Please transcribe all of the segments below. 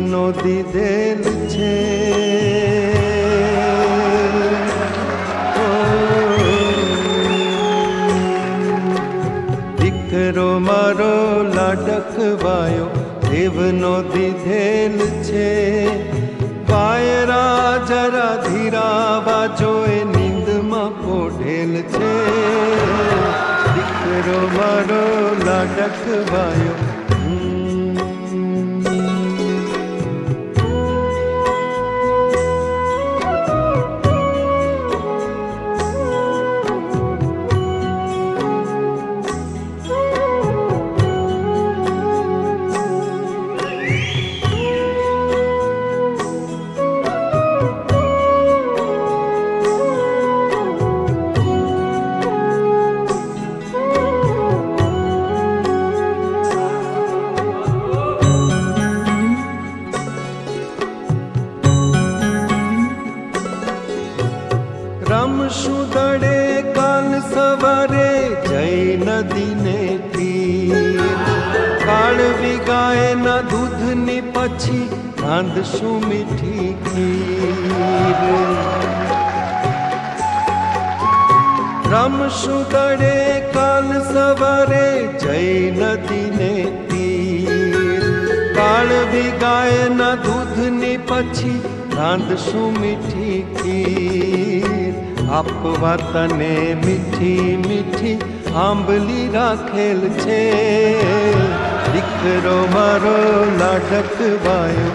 દેવનો દીધેલ છે. દીકરો મારો લાડકવાયો દેવનો દીધેલ છે. વાયરા જરા ધીરાવા જોએ નીંદમાં પોઢેલ છે. દીકરો મારો લાડકવાયો રમશું દડે કાલ સવારે જઈ નદીને તીર. કાળવી ગાયના દૂધની પછી રાંધશું મીઠી ખીર. રમશું દડે કાલ સવારે જઈ નદીને તીર. કાળવી ગાયના દૂધની પછી રાંધશું મીઠી ખીર. આપવા તને મીઠી મીઠી આંબલી રાખેલ છે. દીકરો મારો લાડકવાયો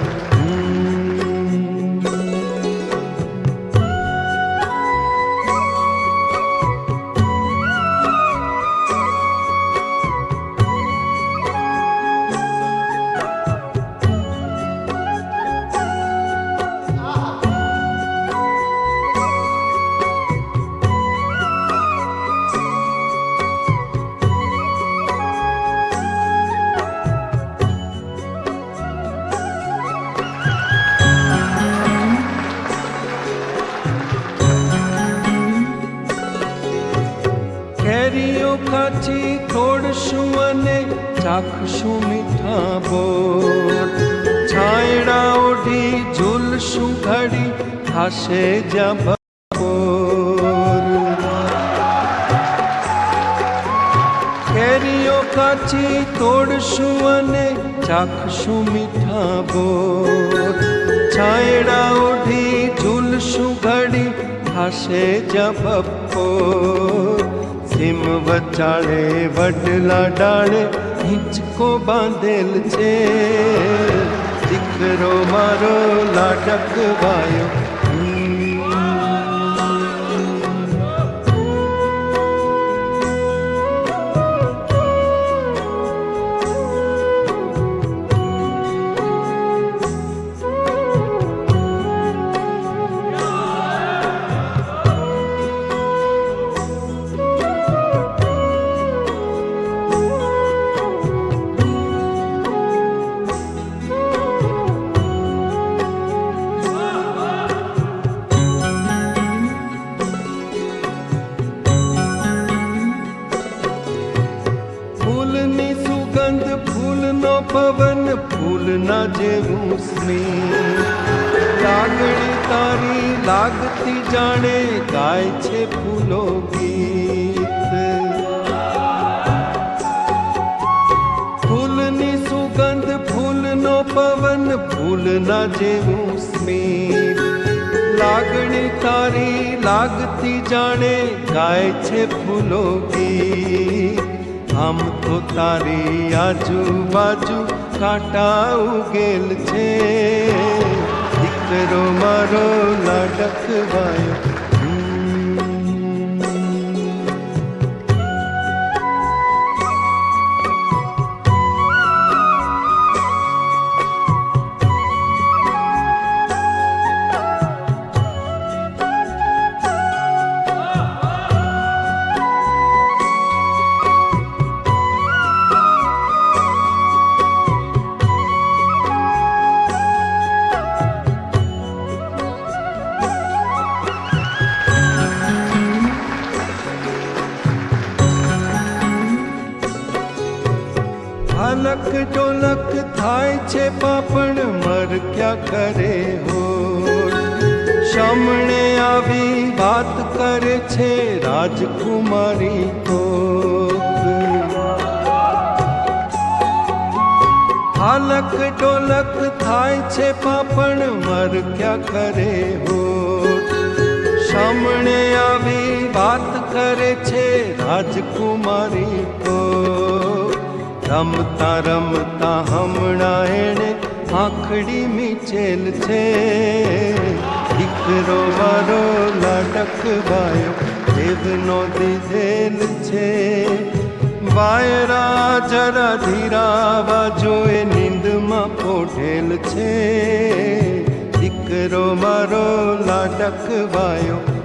કેરીઓ કાચી તોડશું અને ચાખશું મીઠા બોર. છાયડા ઓઢી ઝૂલશું ઘડી થાશે જ્યાં બપોર. કેરીઓ કાચી તોડશું અને ચાખશું મીઠા બોર. છાયડા ઓઢી ઝૂલશું ઘડી થાશે જ્યાં બપોર. સિમ વચાળે વડલા ડાળે હિંચકો બાંધેલ છે. દીકરો મારો લાડકવાયો ફૂલનો પવન ફૂલના જેવું સ્નેહ. લાગણી તારી લાગતી જાણે ગાય છે ફૂલો ગીત. ફૂલની સુગંધ ફૂલનો પવન ફૂલના જેવું સ્મિત. લાગણી તારી લાગતી જાણે ગાય છે ફૂલો ગીત. આમ તો તારી આજુબાજુ કાંટા ઉગેલ છે. દીકરો મારો લાડકવાયો ક્યાં કરે હોટ. સામણે આવી વાત કરે છે રાજકુમારી કોક. હાલક ડોલક થાય છે પાપણ મર ક્યાં કરે હોટ. સામણે આવી વાત કરે છે રાજકુમારી કોક. રમતા રમતા હમણાં એણે આંખડી મીચેલ છે. દીકરો મારો લાડકવાયો દેવનો દીધેલ છે. વાયરા જરા ધીરાવા જોએ નીંદમાં પોઢેલ છે. દીકરો મારો લાડકવાયો